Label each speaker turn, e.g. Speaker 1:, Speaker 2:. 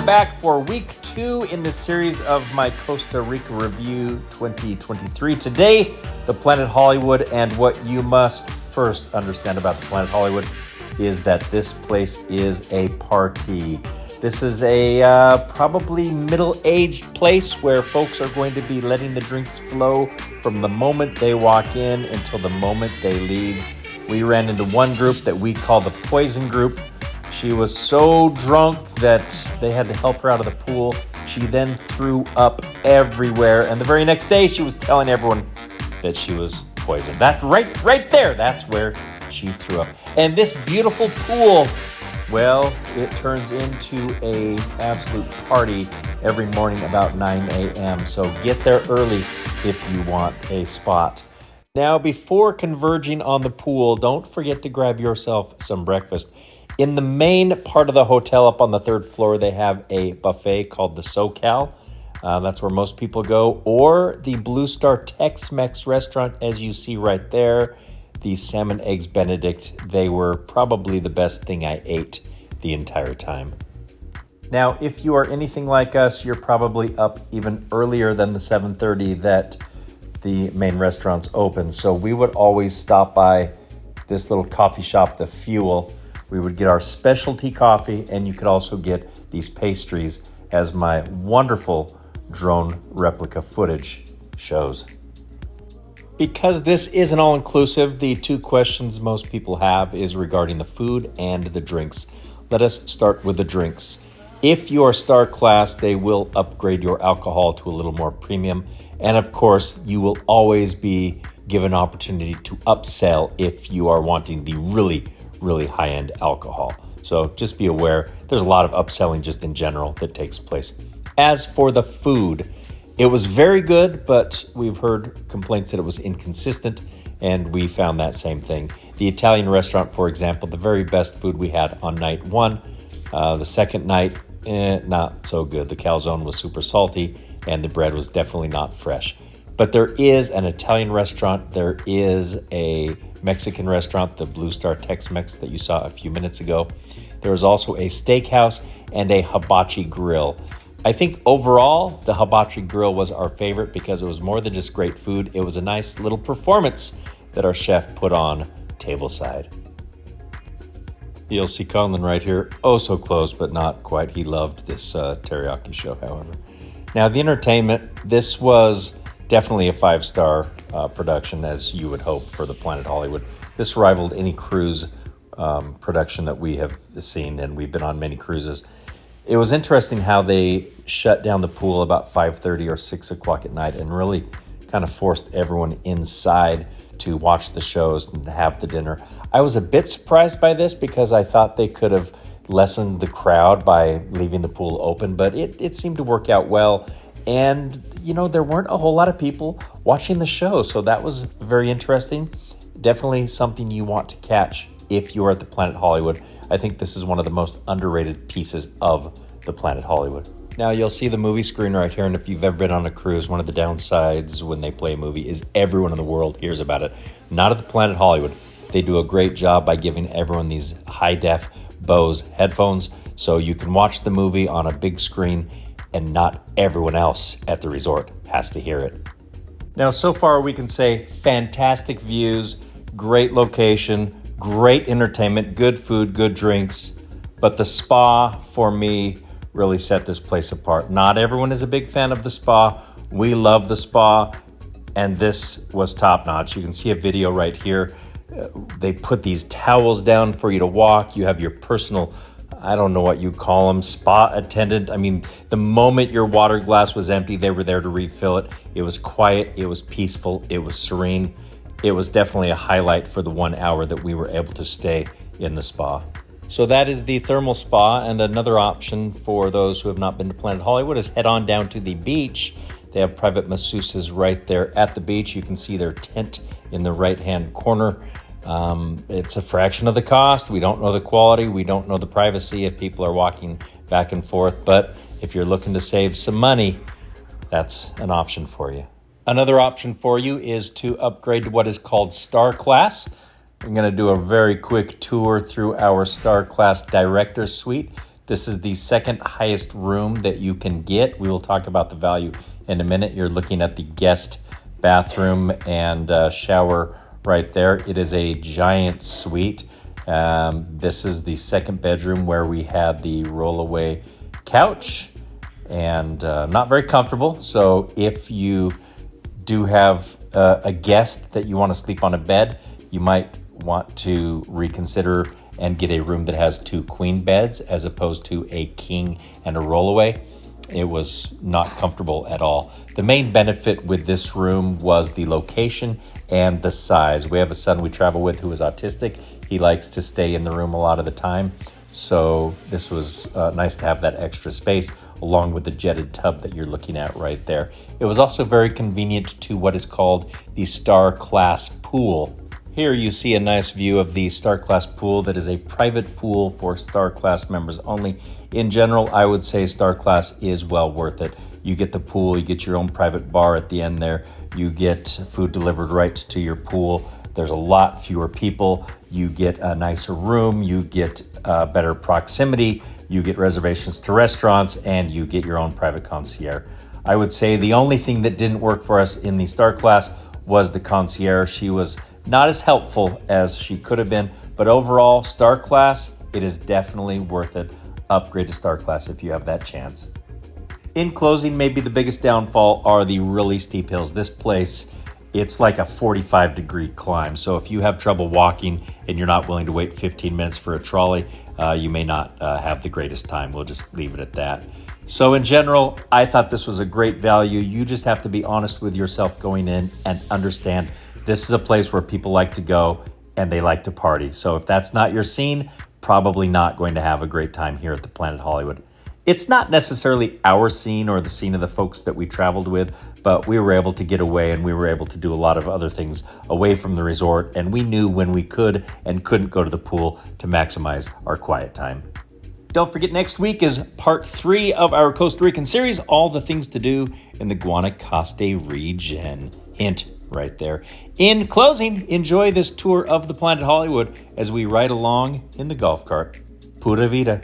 Speaker 1: back for week 2 in the series of my Costa Rica Review 2023. Today, the Planet Hollywood, and what you must first understand about the Planet Hollywood is that this place is a party. This is a probably middle-aged place where folks are going to be letting the drinks flow from the moment they walk in until the moment they leave. We ran into one group that we call the Poison Group. She was so drunk that they had to help her out of the pool. She then threw up everywhere, and the very next day she was telling everyone that she was poisoned. That right there, that's where she threw up. And this beautiful pool, well, it turns into a absolute party every morning about 9 a.m. So get there early if you want a spot. Now, before converging on the pool, don't forget to grab yourself some breakfast. In the main part of the hotel up on the 3rd floor, they have a buffet called the SoCal. That's where most people go. Or the Blue Star Tex-Mex restaurant, as you see right there. The Salmon Eggs Benedict, they were probably the best thing I ate the entire time. Now, if you are anything like us, you're probably up even earlier than the 7:30 that the main restaurant's open. So we would always stop by this little coffee shop, The Fuel. We would get our specialty coffee, and you could also get these pastries, as my wonderful drone replica footage shows. Because this is an all-inclusive, the 2 questions most people have is regarding the food and the drinks. Let us start with the drinks. If you are star class, they will upgrade your alcohol to a little more premium. And of course, you will always be given an opportunity to upsell if you are wanting the really high-end alcohol. So just be aware, there's a lot of upselling just in general that takes place. As for the food, it was very good, but we've heard complaints that it was inconsistent, and we found that same thing. The Italian restaurant, for example, the very best food we had on night 1. The second night, not so good. The calzone was super salty, and the bread was definitely not fresh. But there is an Italian restaurant. There is a Mexican restaurant, the Blue Star Tex-Mex that you saw a few minutes ago. There is also a steakhouse and a hibachi grill. I think overall, the hibachi grill was our favorite because it was more than just great food. It was a nice little performance that our chef put on tableside. You'll see Conlon right here. Oh, so close, but not quite. He loved this teriyaki show, however. Now, the entertainment, this was definitely a 5-star production, as you would hope for the Planet Hollywood. This rivaled any cruise production that we have seen, and we've been on many cruises. It was interesting how they shut down the pool about 5:30 or 6 o'clock at night and really kind of forced everyone inside to watch the shows and have the dinner. I was a bit surprised by this because I thought they could have lessened the crowd by leaving the pool open, but it seemed to work out well. And, you know, there weren't a whole lot of people watching the show, so that was very interesting. Definitely something you want to catch if you're at the Planet Hollywood. I think this is one of the most underrated pieces of the Planet Hollywood. Now, you'll see the movie screen right here, and if you've ever been on a cruise, one of the downsides when they play a movie is everyone in the world hears about it. Not at the Planet Hollywood. They do a great job by giving everyone these high-def Bose headphones, so you can watch the movie on a big screen, and not everyone else at the resort has to hear it. Now, so far we can say fantastic views, great location, great entertainment, good food, good drinks, but the spa, for me, really set this place apart. Not everyone is a big fan of the spa. We love the spa, and this was top-notch. You can see a video right here. They put these towels down for you to walk. You have your personal, I don't know what you call them, spa attendant. I mean, the moment your water glass was empty, they were there to refill it. It was quiet, it was peaceful, it was serene. It was definitely a highlight for the 1 hour that we were able to stay in the spa. So that is the thermal spa, and another option for those who have not been to Planet Hollywood is head on down to the beach. They have private masseuses right there at the beach. You can see their tent in the right-hand corner. It's a fraction of the cost. We don't know the quality. We don't know the privacy if people are walking back and forth. But if you're looking to save some money, that's an option for you. Another option for you is to upgrade to what is called Star Class. I'm going to do a very quick tour through our Star Class Director's Suite. This is the second highest room that you can get. We will talk about the value in a minute. You're looking at the guest bathroom and shower right there. It is a giant suite. This is the second bedroom where we had the rollaway couch, and not very comfortable. So if you do have a guest that you want to sleep on a bed, you might want to reconsider and get a room that has 2 queen beds as opposed to a king and a rollaway. It was not comfortable at all. The main benefit with this room was the location and the size. We have a son we travel with who is autistic. He likes to stay in the room a lot of the time. So this was nice to have that extra space along with the jetted tub that you're looking at right there. It was also very convenient to what is called the Star Class pool. Here you see a nice view of the Star Class pool that is a private pool for Star Class members only. In general, I would say Star Class is well worth it. You get the pool, you get your own private bar at the end there, you get food delivered right to your pool. There's a lot fewer people. You get a nicer room, you get better proximity, you get reservations to restaurants, and you get your own private concierge. I would say the only thing that didn't work for us in the Star Class was the concierge. She was not as helpful as she could have been, but overall, Star Class, it is definitely worth it. Upgrade to Star Class if you have that chance. In closing, maybe the biggest downfall are the really steep hills. This place, it's like a 45-degree climb. So if you have trouble walking and you're not willing to wait 15 minutes for a trolley, you may not have the greatest time. We'll just leave it at that. So in general, I thought this was a great value. You just have to be honest with yourself going in and understand this is a place where people like to go and they like to party. So if that's not your scene, probably not going to have a great time here at the Planet Hollywood. It's not necessarily our scene or the scene of the folks that we traveled with, but we were able to get away and we were able to do a lot of other things away from the resort, and we knew when we could and couldn't go to the pool to maximize our quiet time. Don't forget, next week is part 3 of our Costa Rican series, all the things to do in the Guanacaste region. Hint right there. In closing, enjoy this tour of the Planet Hollywood as we ride along in the golf cart. Pura vida.